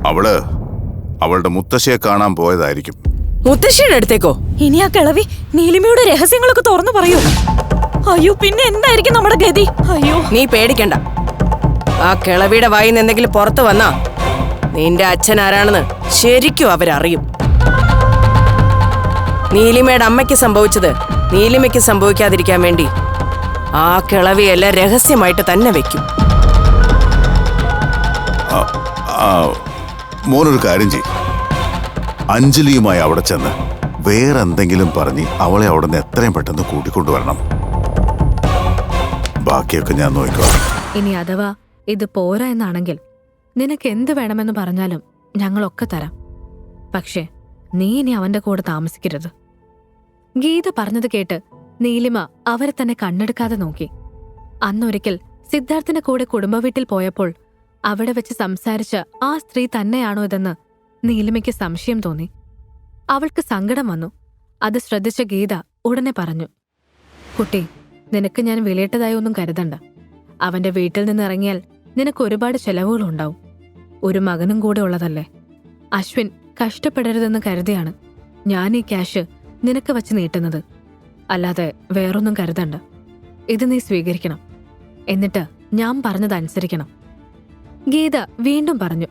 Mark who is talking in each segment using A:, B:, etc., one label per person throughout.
A: അവളുടെ മുത്തശ്ശിയെ കാണാൻ പോയതായിരിക്കും.
B: മുത്തശ്ശിയുടെ അടുത്തേക്കോ?
C: ഇനി ആ കിളവി നീലിമയുടെ രഹസ്യങ്ങളൊക്കെ തുറന്നു പറയൂ. അയ്യോ, പിന്നെ എന്തായിരിക്കും നമ്മുടെ ഗതി? അയ്യോ,
B: നീ പേടിക്കണ്ട. ആ കിളവിയുടെ വായിന്ന് എന്തെങ്കിലും പുറത്തു വന്നാ നിന്റെ അച്ഛൻ ആരാണെന്ന് ശരിക്കും അവരറിയും. നീലിമയുടെ അമ്മയ്ക്ക് സംഭവിച്ചത് നീലിമയ്ക്ക് സംഭവിക്കാതിരിക്കാൻ വേണ്ടി ആ കിളവിയെല്ലാം രഹസ്യമായിട്ട് തന്നെ വെക്കും.
A: മോനൊരു കാര്യം ചെയ്യും, അഞ്ജലിയുമായി അവിടെ ചെന്ന് വേറെ എന്തെങ്കിലും പറഞ്ഞ് അവളെ അവിടെ നിന്ന് എത്രയും പെട്ടെന്ന് കൂട്ടിക്കൊണ്ടുവരണം. ബാക്കിയൊക്കെ ഞാൻ നോക്കിക്കോളാം.
D: ഇനി അഥവാ ഇത് പോരാ എന്നാണെങ്കിൽ നിനക്ക് എന്ത് വേണമെന്ന് പറഞ്ഞാലും ഞങ്ങളൊക്കെ തരാം. പക്ഷേ നീ ഇനി അവന്റെ കൂടെ താമസിക്കരുത്. ഗീത പറഞ്ഞത് കേട്ട് നീലിമ അവരെ തന്നെ കണ്ണെടുക്കാതെ നോക്കി. അന്നൊരിക്കൽ സിദ്ധാർത്ഥിന്റെ കൂടെ കുടുംബവീട്ടിൽ പോയപ്പോൾ അവിടെ വെച്ച് സംസാരിച്ച ആ സ്ത്രീ തന്നെയാണോ ഇതെന്ന് നീലിമയ്ക്ക് സംശയം തോന്നി. അവൾക്ക് സങ്കടം വന്നു. അത് ശ്രദ്ധിച്ച ഗീത ഉടനെ പറഞ്ഞു, കുട്ടി, നിനക്ക് ഞാൻ വിലയിട്ടതായി ഒന്നും കരുതണ്ട. അവന്റെ വീട്ടിൽ നിന്ന് ഇറങ്ങിയാൽ നിനക്ക് ഒരുപാട് ചെലവുകളുണ്ടാവും. ഒരു മകനും കൂടെ ഉള്ളതല്ലേ. അശ്വിൻ കഷ്ടപ്പെടരുതെന്ന് കരുതിയാണ് ഞാൻ ഈ ക്യാഷ് നിനക്ക് വച്ച് നീട്ടുന്നത്. അല്ലാതെ വേറൊന്നും കരുതണ്ട. ഇത് നീ സ്വീകരിക്കണം. എന്നിട്ട് ഞാൻ പറഞ്ഞതനുസരിക്കണം. ഗീത വീണ്ടും പറഞ്ഞു.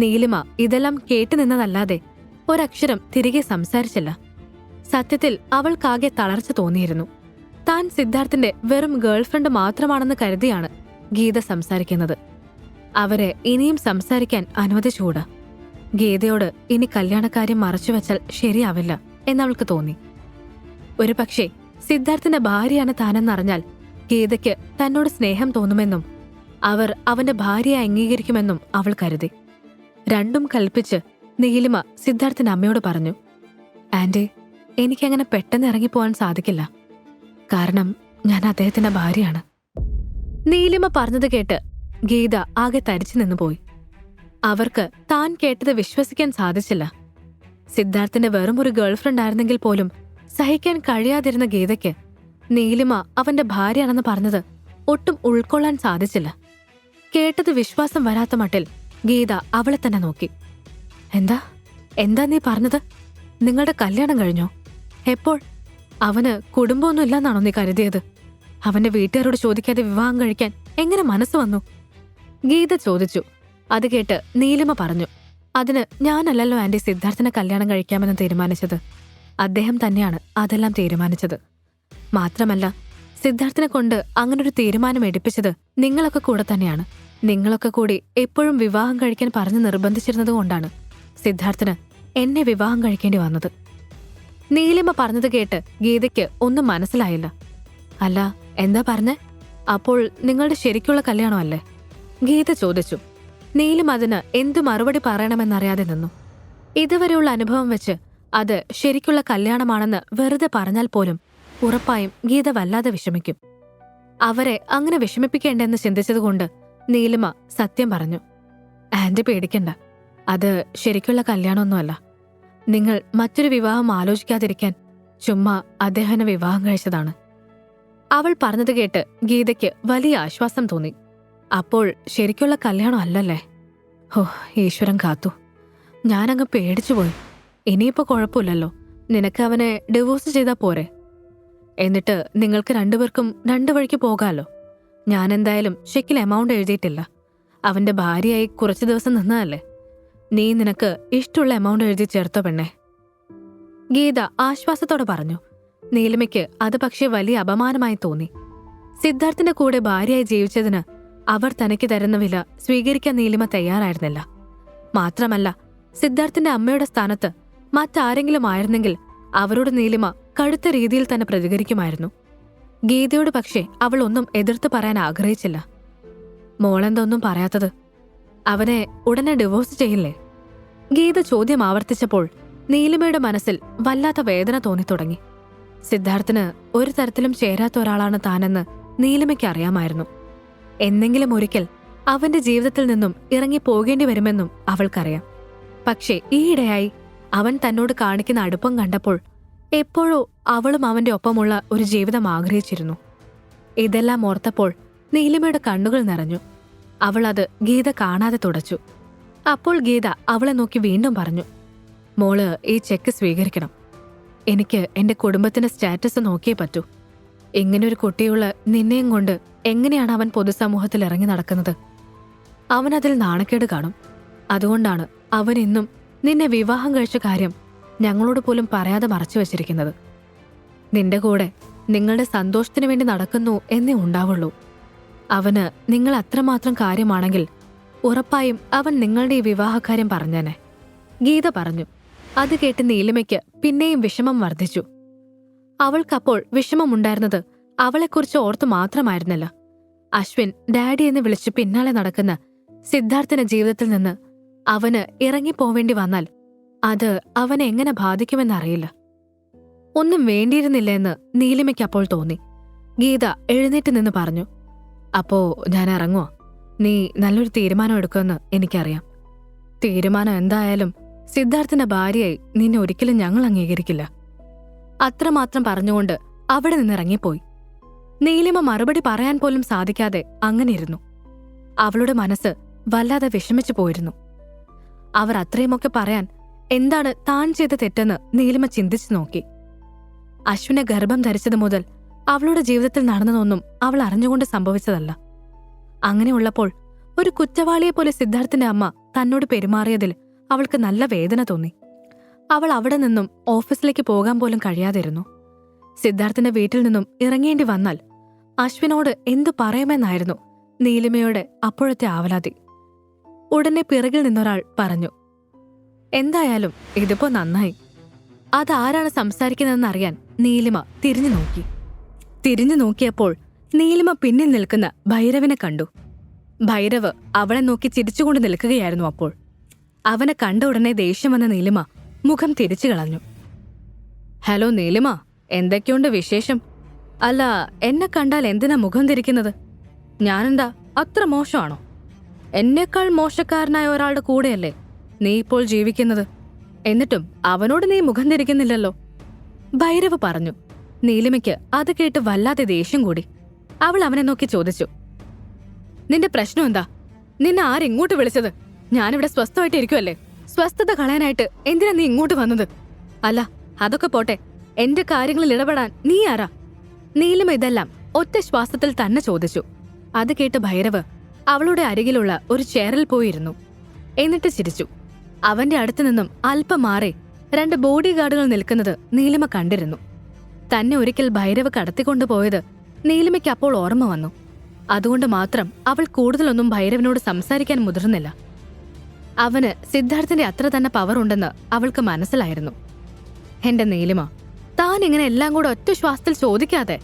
D: നീലിമ ഇതെല്ലാം കേട്ടുനിന്നതല്ലാതെ ഒരക്ഷരം തിരികെ സംസാരിച്ചില്ല. സത്യത്തിൽ അവൾക്കാകെ തളർച്ച തോന്നിയിരുന്നു. താൻ സിദ്ധാർത്ഥിന്റെ വെറും ഗേൾഫ്രണ്ട് മാത്രമാണെന്ന് കരുതിയാണ് ഗീത സംസാരിക്കുന്നത്. അവരെ ഇനിയും സംസാരിക്കാൻ അനുവദിച്ചുകൂടാ. ഗീതയോട് ഇനി കല്യാണക്കാര്യം മറച്ചുവെച്ചാൽ ശരിയാവില്ല എന്നവൾക്ക് തോന്നി. ഒരുപക്ഷെ സിദ്ധാർത്ഥിന്റെ ഭാര്യയാണ് താനെന്നറിഞ്ഞാൽ ഗീതയ്ക്ക് തന്നോട് സ്നേഹം തോന്നുമെന്നും അവർ അവന്റെ ഭാര്യയെ അംഗീകരിക്കുമെന്നും അവൾ കരുതി. രണ്ടും കൽപ്പിച്ച് നീലിമ സിദ്ധാർത്ഥിന്റെ അമ്മയോട് പറഞ്ഞു, ആന്റി, എനിക്കങ്ങനെ പെട്ടെന്ന് ഇറങ്ങിപ്പോവാൻ സാധിക്കില്ല. കാരണം ഞാൻ അദ്ദേഹത്തിന്റെ ഭാര്യയാണ്. നീലിമ പറഞ്ഞത് കേട്ട് ഗീത ആകെ തരിച്ചു നിന്നുപോയി. അവർക്ക് താൻ കേട്ടത് വിശ്വസിക്കാൻ സാധിച്ചില്ല. സിദ്ധാർത്ഥിന്റെ വെറും ഒരു ഗേൾഫ്രണ്ട് ആയിരുന്നെങ്കിൽ പോലും സഹിക്കാൻ കഴിയാതിരുന്ന ഗീതയ്ക്ക് നീലിമ അവന്റെ ഭാര്യയാണെന്ന് പറഞ്ഞത് ഒട്ടും ഉൾക്കൊള്ളാൻ സാധിച്ചില്ല. കേട്ടത് വിശ്വാസം വരാത്ത മട്ടിൽ ഗീത അവളെ തന്നെ നോക്കി. എന്താ നീ പറഞ്ഞത്? നിങ്ങളുടെ കല്യാണം കഴിഞ്ഞോ? എപ്പോൾ? അവന് കുടുംബമൊന്നും ഇല്ലെന്നാണോ നീ കരുതിയത്? അവന്റെ വീട്ടുകാരോട് ചോദിക്കാതെ വിവാഹം കഴിക്കാൻ എങ്ങനെ മനസ്സ് വന്നു? ഗീത ചോദിച്ചു. അത് കേട്ട് നീലിമ പറഞ്ഞു, അതിന് ഞാനല്ലല്ലോ ആന്റി സിദ്ധാർത്ഥിനെ കല്യാണം കഴിക്കാമെന്ന് തീരുമാനിച്ചത്. അദ്ദേഹം തന്നെയാണ് അതെല്ലാം തീരുമാനിച്ചത്. മാത്രമല്ല, സിദ്ധാർത്ഥിനെ കൊണ്ട് അങ്ങനൊരു തീരുമാനം എടുപ്പിച്ചത് നിങ്ങളൊക്കെ കൂടെ തന്നെയാണ്. നിങ്ങളൊക്കെ കൂടി എപ്പോഴും വിവാഹം കഴിക്കാൻ പറഞ്ഞ് നിർബന്ധിച്ചിരുന്നത് കൊണ്ടാണ് സിദ്ധാർത്ഥിന് എന്നെ വിവാഹം കഴിക്കേണ്ടി വന്നത്. നീലിമ പറഞ്ഞത് കേട്ട് ഗീതയ്ക്ക് ഒന്നും മനസ്സിലായില്ല. അല്ല, എന്താ പറഞ്ഞേ? അപ്പോൾ നിങ്ങളുടെ ശരിക്കുള്ള കല്യാണമല്ലേ? ഗീത ചോദിച്ചു. നീലിമ അതിന് എന്തു മറുപടി പറയണമെന്നറിയാതെ നിന്നു. ഇതുവരെയുള്ള അനുഭവം വെച്ച് അത് ശരിക്കുള്ള കല്യാണമാണെന്ന് വെറുതെ പറഞ്ഞാൽ പോലും ഉറപ്പായും ഗീത വല്ലാതെ വിഷമിക്കും. അവരെ അങ്ങനെ വിഷമിപ്പിക്കേണ്ടെന്ന് ചിന്തിച്ചതുകൊണ്ട് നീലിമ സത്യം പറഞ്ഞു. ആന്റി പേടിക്കണ്ട, അത് ശരിക്കുള്ള കല്യാണമൊന്നുമല്ല. നിങ്ങൾ മറ്റൊരു വിവാഹം ആലോചിക്കാതിരിക്കാൻ ചുമ്മാ അദ്ദേഹനെ വിവാഹം കഴിച്ചതാണ്. അവൾ പറഞ്ഞത് കേട്ട് ഗീതയ്ക്ക് വലിയ ആശ്വാസം തോന്നി. അപ്പോൾ ശരിക്കുള്ള കല്യാണം അല്ലല്ലേ? ഓ, ഈശ്വരൻ കാത്തു. ഞാനങ്ങ് പേടിച്ചുപോയി. ഇനിയിപ്പോ കുഴപ്പമില്ലല്ലോ. നിനക്ക് അവനെ ഡിവോഴ്സ് ചെയ്താൽ പോരെ? എന്നിട്ട് നിങ്ങൾക്ക് രണ്ടുപേർക്കും രണ്ടു വഴിക്ക് പോകാമല്ലോ. ഞാനെന്തായാലും ചെക്കിൽ എമൗണ്ട് എഴുതിയിട്ടില്ല. അവന്റെ ഭാര്യയായി കുറച്ചു ദിവസം നിന്നതല്ലേ. നീ നിനക്ക് ഇഷ്ടമുള്ള എമൗണ്ട് എഴുതി ചേർത്തോ പെണ്ണെ. ഗീത ആശ്വാസത്തോടെ പറഞ്ഞു. നീലിമയ്ക്ക് അത് പക്ഷേ വലിയ അപമാനമായി തോന്നി. സിദ്ധാർത്ഥിന്റെ കൂടെ ഭാര്യയായി ജീവിച്ചതിന് അവർ തനിക്ക് തരുന്ന വില സ്വീകരിക്കാൻ നീലിമ തയ്യാറായിരുന്നില്ല. മാത്രമല്ല, സിദ്ധാർത്ഥിന്റെ അമ്മയുടെ സ്ഥാനത്ത് മറ്റാരെങ്കിലും ആയിരുന്നെങ്കിൽ അവരോട് നീലിമ കടുത്ത രീതിയിൽ തന്നെ പ്രതികരിക്കുമായിരുന്നു. ഗീതയോട് പക്ഷേ അവൾ ഒന്നും എതിർത്ത് പറയാൻ ആഗ്രഹിച്ചില്ല. മോളെന്തൊന്നും പറയാത്തത്? അവനെ ഉടനെ ഡിവോഴ്സ് ചെയ്യില്ലേ? ഗീത ചോദ്യം ആവർത്തിച്ചപ്പോൾ നീലിമയുടെ മനസ്സിൽ വല്ലാത്ത വേദന തോന്നിത്തുടങ്ങി. സിദ്ധാർത്ഥിന് ഒരു തരത്തിലും ചേരാത്ത ഒരാളാണ് താനെന്ന് നീലിമയ്ക്ക് അറിയാമായിരുന്നു. എന്നെങ്കിലും ഒരിക്കൽ അവന്റെ ജീവിതത്തിൽ നിന്നും ഇറങ്ങി പോകേണ്ടി വരുമെന്നും അവൾക്കറിയാം. പക്ഷേ ഈയിടെയായി അവൻ തന്നോട് കാണിക്കുന്ന അടുപ്പം കണ്ടപ്പോൾ എപ്പോഴോ അവളും അവന്റെ ഒപ്പമുള്ള ഒരു ജീവിതം ആഗ്രഹിച്ചിരുന്നു. ഇതെല്ലാം ഓർത്തപ്പോൾ നീലിമയുടെ കണ്ണുകൾ നിറഞ്ഞു. അവൾ അത് ഗീത കാണാതെ തുടച്ചു. അപ്പോൾ ഗീത അവളെ നോക്കി വീണ്ടും പറഞ്ഞു, മോള് ഈ ചെക്ക് സ്വീകരിക്കണം. എനിക്ക് എന്റെ കുടുംബത്തിന്റെ സ്റ്റാറ്റസ് നോക്കിയേ പറ്റൂ. ഇങ്ങനൊരു കുട്ടിയുള്ള നിന്നെയും കൊണ്ട് എങ്ങനെയാണ് അവൻ പൊതുസമൂഹത്തിൽ ഇറങ്ങി നടക്കുന്നത്? അവനതിൽ നാണക്കേട് കാണും. അതുകൊണ്ടാണ് അവൻ ഇന്നും നിന്നെ വിവാഹം കഴിച്ച കാര്യം ഞങ്ങളോട് പോലും പറയാതെ മറച്ചു വച്ചിരിക്കുന്നത്. നിന്റെ കൂടെ നിങ്ങളുടെ സന്തോഷത്തിനു വേണ്ടി നടക്കുന്നു എന്നേ ഉണ്ടാവുള്ളൂ. അവന് നിങ്ങൾ അത്രമാത്രം കാര്യമാണെങ്കിൽ ഉറപ്പായും അവൻ നിങ്ങളുടെ ഈ വിവാഹകാര്യം പറഞ്ഞേനെ. ഗീത പറഞ്ഞു. അത് കേട്ട് നീലിമയ്ക്ക് പിന്നെയും വിഷമം വർദ്ധിച്ചു. അവൾക്കപ്പോൾ വിഷമമുണ്ടായിരുന്നത് അവളെക്കുറിച്ച് ഓർത്തു മാത്രമായിരുന്നില്ല. അശ്വിൻ ഡാഡി എന്ന് വിളിച്ച് പിന്നാലെ നടക്കുന്ന സിദ്ധാർത്ഥിന്റെ ജീവിതത്തിൽ നിന്ന് അവന് ഇറങ്ങിപ്പോവേണ്ടി വന്നാൽ അത് അവനെ എങ്ങനെ ബാധിക്കുമെന്നറിയില്ല. ഒന്നും വേണ്ടിയിരുന്നില്ല എന്ന് നീലിമയ്ക്ക് അപ്പോൾ തോന്നി. ഗീത എഴുന്നേറ്റ് നിന്ന് പറഞ്ഞു, അപ്പോ ഞാൻ ഇറങ്ങുവോ? നീ നല്ലൊരു തീരുമാനം എടുക്കുമെന്ന് എനിക്കറിയാം. തീരുമാനം എന്തായാലും സിദ്ധാർത്ഥിന്റെ ഭാര്യയായി നിന്നെ ഒരിക്കലും ഞങ്ങൾ അംഗീകരിക്കില്ല. അത്രമാത്രം പറഞ്ഞുകൊണ്ട് അവിടെ നിന്നിറങ്ങിപ്പോയി. നീലിമ മറുപടി പറയാൻ പോലും സാധിക്കാതെ അങ്ങനെ ഇരുന്നു. അവളുടെ മനസ്സ് വല്ലാതെ വിഷമിച്ചു പോയിരുന്നു. അവർ അത്രയുമൊക്കെ പറയാൻ എന്താണ് താൻ ചെയ്ത തെറ്റെന്ന് നീലിമ ചിന്തിച്ചു നോക്കി. അശ്വിനെ ഗർഭം ധരിച്ചത് മുതൽ അവളുടെ ജീവിതത്തിൽ നടന്നതൊന്നും അവൾ അറിഞ്ഞുകൊണ്ട് സംഭവിച്ചതല്ല. അങ്ങനെയുള്ളപ്പോൾ ഒരു കുറ്റവാളിയെപ്പോലെ സിദ്ധാർത്ഥിന്റെ അമ്മ തന്നോട് പെരുമാറിയതിൽ അവൾക്ക് നല്ല വേദന തോന്നി. അവൾ അവിടെ നിന്നും ഓഫീസിലേക്ക് പോകാൻ പോലും കഴിയാതിരുന്നു. സിദ്ധാർത്ഥിന്റെ വീട്ടിൽ നിന്നും ഇറങ്ങേണ്ടി വന്നാൽ അശ്വിനോട് എന്തു പറയുമെന്നായിരുന്നു നീലിമയുടെ അപ്പോഴത്തെ ആവലാതി. ഉടനെ പിറകിൽ നിന്നൊരാൾ പറഞ്ഞു, എന്തായാലും ഇതിപ്പോ നന്നായി. അതാരാണ് സംസാരിക്കുന്നതെന്നറിയാൻ നീലിമ തിരിഞ്ഞു നോക്കി. തിരിഞ്ഞു നോക്കിയപ്പോൾ നീലിമ പിന്നിൽ നിൽക്കുന്ന ഭൈരവിനെ കണ്ടു. ഭൈരവ് അവളെ നോക്കി ചിരിച്ചുകൊണ്ട് നിൽക്കുകയായിരുന്നു. അപ്പോൾ അവനെ കണ്ട ഉടനെ ദേഷ്യം വന്ന നീലിമ മുഖം തിരിച്ചു കളഞ്ഞു. ഹലോ നീലിമ, എന്തൊക്കെയുണ്ട് വിശേഷം? അല്ല, എന്നെ കണ്ടാൽ എന്തിനാ മുഖം തിരിക്കുന്നത്? ഞാനെന്താ അത്ര മോശമാണോ? എന്നേക്കാൾ മോശക്കാരനായ ഒരാളുടെ കൂടെയല്ലേ നീ ഇപ്പോൾ ജീവിക്കുന്നത്? എന്നിട്ടും അവനോട് നീ മുഖം തിരിക്കുന്നില്ലല്ലോ. ഭൈരവ് പറഞ്ഞു. നീലിമയ്ക്ക് അത് കേട്ട് വല്ലാതെ ദേഷ്യം കൂടി. അവൾ അവനെ നോക്കി ചോദിച്ചു, നിന്റെ പ്രശ്നം എന്താ? നിന്നെ ആരിങ്ങോട്ട് വിളിച്ചത്? ഞാനിവിടെ സ്വസ്ഥമായിട്ട് ഇരിക്കുവല്ലേ. സ്വസ്ഥത കളയാനായിട്ട് എന്തിനാ നീ ഇങ്ങോട്ട് വന്നത്? അല്ല, അതൊക്കെ പോട്ടെ, എന്റെ കാര്യങ്ങളിൽ ഇടപെടാൻ നീ ആരാ? നീലിമ ഇതെല്ലാം ഒറ്റ ശ്വാസത്തിൽ തന്നെ ചോദിച്ചു. അത് കേട്ട് ഭൈരവ് അവളുടെ അരികിലുള്ള ഒരു ചെയറിൽ പോയിരുന്നു. എന്നിട്ട് ചിരിച്ചു. അവന്റെ അടുത്തു നിന്നും അല്പം മാറി 2 ബോഡി ഗാർഡുകൾ നിൽക്കുന്നത് നീലിമ കണ്ടിരുന്നു. തന്നെ ഒരിക്കൽ ഭൈരവ് കടത്തിക്കൊണ്ടുപോയത് നീലിമയ്ക്ക് അപ്പോൾ ഓർമ്മ വന്നു. അതുകൊണ്ട് മാത്രം അവൾ കൂടുതലൊന്നും ഭൈരവനോട് സംസാരിക്കാൻ മുതിർന്നില്ല. അവന് സിദ്ധാർത്ഥിന്റെ അത്ര തന്നെ പവർ ഉണ്ടെന്ന് അവൾക്ക് മനസ്സിലായിരുന്നു. എന്റെ നീലിമ, താൻ ഇങ്ങനെ എല്ലാം കൂടെ ഒറ്റ ശ്വാസത്തിൽ ചോദിക്കാതെ.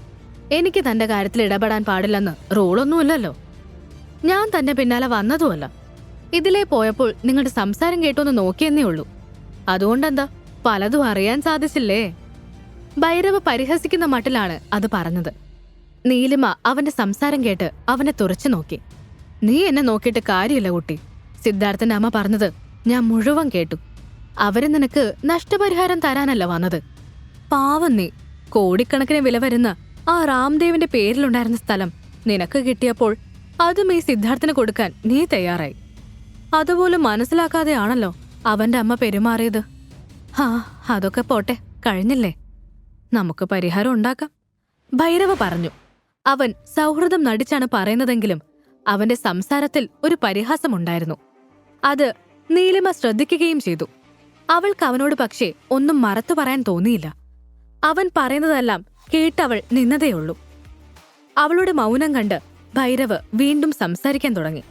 D: എനിക്ക് തന്റെ കാര്യത്തിൽ ഇടപെടാൻ പാടില്ലെന്ന് റൂളൊന്നുമില്ലല്ലോ. ഞാൻ തന്റെ പിന്നാലെ വന്നതുമല്ല. ഇതിലേ പോയപ്പോൾ നിങ്ങളുടെ സംസാരം കേട്ടോന്ന് നോക്കിയെന്നേ ഉള്ളൂ. അതുകൊണ്ടെന്താ, പലതും അറിയാൻ സാധിച്ചില്ലേ? ഭൈരവ് പരിഹസിക്കുന്ന മട്ടിലാണ് അത് പറഞ്ഞത്. നീലിമ അവന്റെ സംസാരം കേട്ട് അവനെ തുറച്ചു നോക്കി. നീ എന്നെ നോക്കിയിട്ട് കാര്യമില്ല കുട്ടി. സിദ്ധാർത്ഥന്റെ അമ്മ പറഞ്ഞത് ഞാൻ മുഴുവൻ കേട്ടു. അവര് നിനക്ക് നഷ്ടപരിഹാരം തരാനല്ല വന്നത്. പാവം നീ. കോടിക്കണക്കിന് വില വരുന്ന ആ രാംദേവിന്റെ പേരിലുണ്ടായിരുന്ന സ്ഥലം നിനക്ക് കിട്ടിയപ്പോൾ അതും ഈ സിദ്ധാർത്ഥന് കൊടുക്കാൻ നീ തയ്യാറായി. അതുപോലും മനസ്സിലാക്കാതെയാണല്ലോ അവന്റെ അമ്മ പെരുമാറിയത്. അതൊക്കെ പോട്ടെ, കഴിഞ്ഞില്ലേ, നമുക്ക് പരിഹാരം ഉണ്ടാക്കാം, ഭൈരവ് പറഞ്ഞു. അവൻ സൗഹൃദം നടിച്ചാണ് പറയുന്നതെങ്കിലും അവന്റെ സംസാരത്തിൽ ഒരു പരിഹാസമുണ്ടായിരുന്നു. അത് നീലിമ ശ്രദ്ധിക്കുകയും ചെയ്തു. അവൾക്ക് അവനോട് പക്ഷേ ഒന്നും മറത്തു പറയാൻ തോന്നിയില്ല. അവൻ പറയുന്നതെല്ലാം കേട്ടവൾ നിന്നതേയുള്ളൂ. അവളുടെ മൗനം കണ്ട് ഭൈരവ് വീണ്ടും സംസാരിക്കാൻ തുടങ്ങി.